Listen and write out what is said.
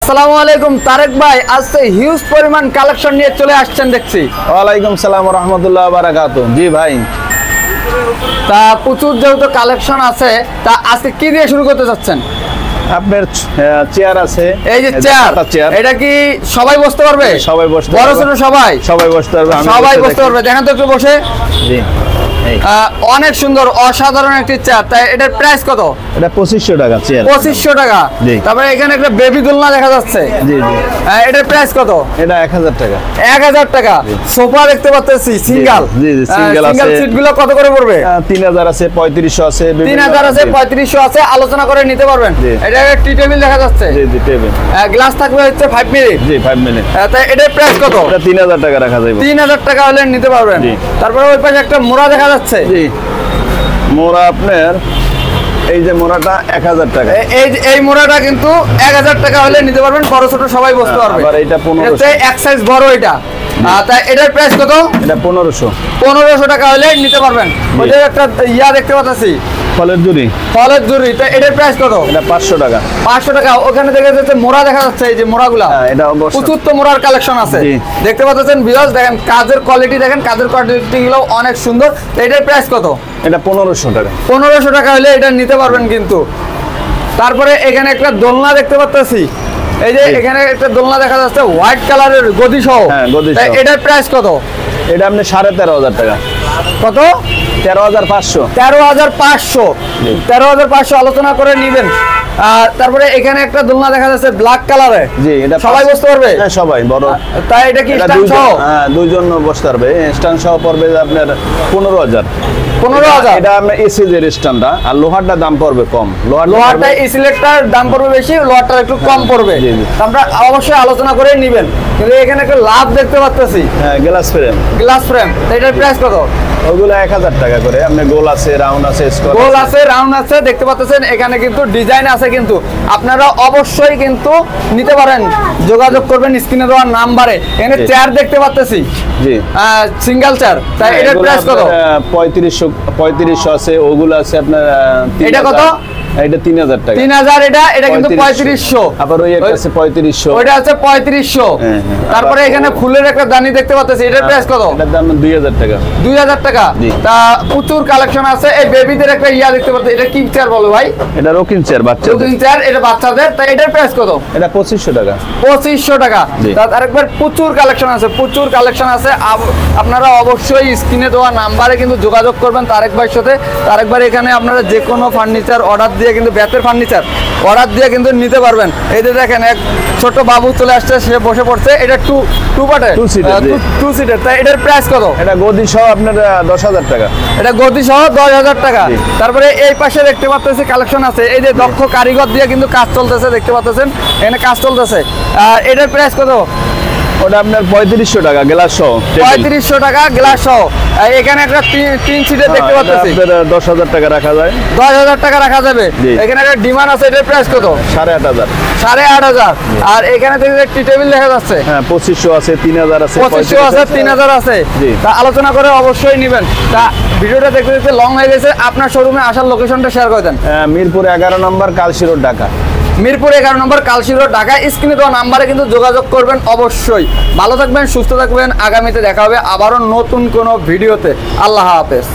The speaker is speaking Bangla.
আসসালামু আলাইকুম তারেক ভাই, আজকে হিউজ পরিমাণ কালেকশন নিয়ে চলে আসছেন দেখছি। ওয়ালাইকুম সালাম ওয়া রাহমাতুল্লাহি ওয়া বারাকাতুহু। জি ভাই, তা প্রচুর যেহেতু কালেকশন আছে, তা আজকে কি দিয়ে শুরু করতে চাচ্ছেন? আপনার চেয়ার আছে, এই যে চেয়ার, এটা কি সবাই বসতে পারবে? সবাই বসতে বড় পারবে, ছোট সবাই সবাই বসতে পারবে, সবাই বসতে পারবে। দেখেন তো একটু বসে। জি, অনেক সুন্দর অসাধারণ একটি চেয়ার। তাই এটার প্রাইস কত? এটা 2500 টাকা চেয়ার। 2500 টাকা। জি। তারপরে এখানে একটা বেবি দোলনা দেখা যাচ্ছে। জি জি, এটার প্রাইস কত? এটা 1000 টাকা। 1000 টাকা। সোফা দেখতে পাচ্ছি সিঙ্গেল। জি জি, সিঙ্গেল আছে। সিঙ্গেল সিট গুলো কত করে পড়বে? 3000 আছে, 3500 আছে, 3000 আছে, 3500 আছে, আলোচনা করে নিতে পারবেন। এটা টি টেবিল দেখা যাচ্ছে। জি জি, টেবিল। গ্লাস থাকবে হচ্ছে 5 মিনিট। জি, 5 মিনিট। তাই এটার প্রাইস কত? এটা 3000 টাকা রাখা যাবে। 3000 টাকা হলে নিতে পারবেন। তারপরে ওই পাশে একটা মোড়া দেখা যাচ্ছে। জি, মোড়া আপনার এই যে মোড়াটা 1000 টাকা। এই মোড়াটা কিন্তু 1000 টাকা হলে নিতে পারবেন, বড় ছোট সবাই বসতে পারবে। আবার এটা 1500। এক সাইজ বড় এটা। তাই এটার প্রাইস কত? এটা 1500। 1500 টাকা হলে নিতে পারবেন। ওই যে একটা ইয়া দেখতে পাচ্ছি, ফলের জুড়ি। ফলের জুড়ি। তাই এটার প্রাইস কত? এটা 500 টাকা। 500 টাকা। ওখানে দেখা যাচ্ছে মোড়া দেখা যাচ্ছে, এই যে মোড়াগুলা। এটা অবশ্যই প্রচুর তো মোড়ার কালেকশন আছে। দেখতে পাচ্ছেন ভিউয়ার্স, দেখেন কাজের কোয়ালিটি, দেখেন কাজের কোয়ালিটি গুলো অনেক সুন্দর। তো এটার প্রাইস কত? এটা 1500 টাকা। 1500 টাকা হলে এটা নিতে পারবেন কিন্তু। তারপরে এখানে একটা দোলনা দেখতে পাচ্ছি, এই যে এখানে একটা দোলনা দেখা যাচ্ছে হোয়াইট কালারের গদি সহ। হ্যাঁ, গদি সহ। এটার প্রাইস কত? এটা আপনি 13,500 টাকা। কত? 13,500। 13,500। 13,500 আলোচনা করে নিবেন। তারপরে এখানে একটা দোলনা দেখা যাচ্ছে ব্ল্যাক কালারে। জি, এটা সবাই বসতে পারবে? হ্যাঁ, সবাই বড়। তাই এটা কি স্ট্যান্ড সহ? হ্যাঁ, দুইজন বসতে পারবে। স্ট্যান্ড সহ পড়বে আপনার 15,000। 15,000। এটা আপনার এসি এর স্ট্যান্ডটা, আর লোহারটা দাম পড়বে কম। লোহারটা এসিলেক্টর দাম পড়বে বেশি, লোহারটা একটু কম পড়বে। জি জি, আমরা অবশ্যই আলোচনা করে নিবেন। কিন্তু এখানে একটা লাভ দেখতে পাচ্ছি। হ্যাঁ, গ্লাস ফ্রেম। Glass frame. এটার প্রাইস কত? ওগুলো 1000 টাকা করে। আপনি গোল আছে, রাউন্ড আছে, স্কোয়ার গোল আছে, রাউন্ড আছে, দেখতে পাচ্ছেন। এখানে কিন্তু ডিজাইন আছে, কিন্তু আপনারা অবশ্যই কিন্তু নিতে পারেন। যোগাযোগ করবেন স্ক্রিনে দেওয়া নাম্বারে। এখানে চেয়ার দেখতে পাচ্ছি। জি, সিঙ্গেল চেয়ার। তাই এটার প্রাইস কত? 3500 আছে, ওগুলো আছে আপনার। এটা কত? এটা 3000 টাকা। 3000। এটা কিন্তু 3500। আবার ওই একটা আছে 3500। ওইটা আছে 3500। তারপরে এখানে ফুলের একটা দানি দেখতে পাচ্ছি, এটার প্রাইস কত? এটার দাম 2000 টাকা। 2000 টাকা। তা প্রচুর কালেকশন আছে। এই বেবিদের একটা ইয়া দেখতে পাচ্ছি, এটা কি চেয়ার বলো ভাই? এটা রকিং চেয়ার, বাচ্চাদের রকিং চেয়ার। এটা বাচ্চাদের। তাই এটার প্রাইস কত? এটা 2500 টাকা। 2500 টাকা। আরেকবার প্রচুর কালেকশন আছে, প্রচুর কালেকশন আছে। আপনারা অবশ্যই স্ক্রিনে দেওয়া নাম্বারে কিন্তু যোগাযোগ করবেন তারেক ভাইয়ের সাথে। তারেক ভাই এখানে আপনারা যে কোনো ফার্নিচার অর্ডার দিয়ে কিন্তু, বেতের ফার্নিচার অর্ডার দিয়ে কিন্তু নিতে পারবেন। এই যে দেখেন এক ছোট বাবু চলে আসছে, সে বসে পড়ছে। এটা টু সিটের। তাই এটার প্রাইস কত? এটা গদি সহ আপনার 10,000 টাকা। এটা গদি সহ 10,000 টাকা। তারপরে এই পাশে দেখতে পাচ্ছেন কালেকশন আছে, এই যে দক্ষ কারিগর দিয়ে কিন্তু কাজ চলতেছে, দেখতে পাচ্ছেন এখানে কাজ চলতেছে। আর এটার প্রাইস কত? ওটা আপনার 3500 টাকা, গ্লাস সহ। 3500 টাকা গ্লাস সহ। এখানে একটা 3 সিটের দেখতে পাচ্ছি, 10,000 টাকা রাখা যায়। 10,000 টাকা রাখা যাবে। এখানে একটা ডিমান্ড আছে, এটার প্রাইস কত? 8,500। 8,500। আর এখানে দেখতে টি টেবিল দেখা যাচ্ছে। হ্যাঁ, 2500 আছে, 3000 আছে, 2500 আছে, 3000 আছে। তা আলোচনা করে অবশ্যই নেবেন। তা ভিডিওটা দেখতে দেখতে লং হয়ে গেছে, আপনার শোরুমে আসার লোকেশনটা শেয়ার করে দেন। মিরপুর 11 নম্বর, কালশি রোড, ঢাকা। মিরপুর 11 নম্বর, কালশি রোড, ঢাকা। স্ক্রিনে দেওয়া নাম্বারে কিন্তু যোগাযোগ করবেন অবশ্যই। ভালো থাকবেন, সুস্থ থাকবেন। আগামীতে দেখা হবে আবারও নতুন কোনো ভিডিওতে। আল্লাহ হাফেজ।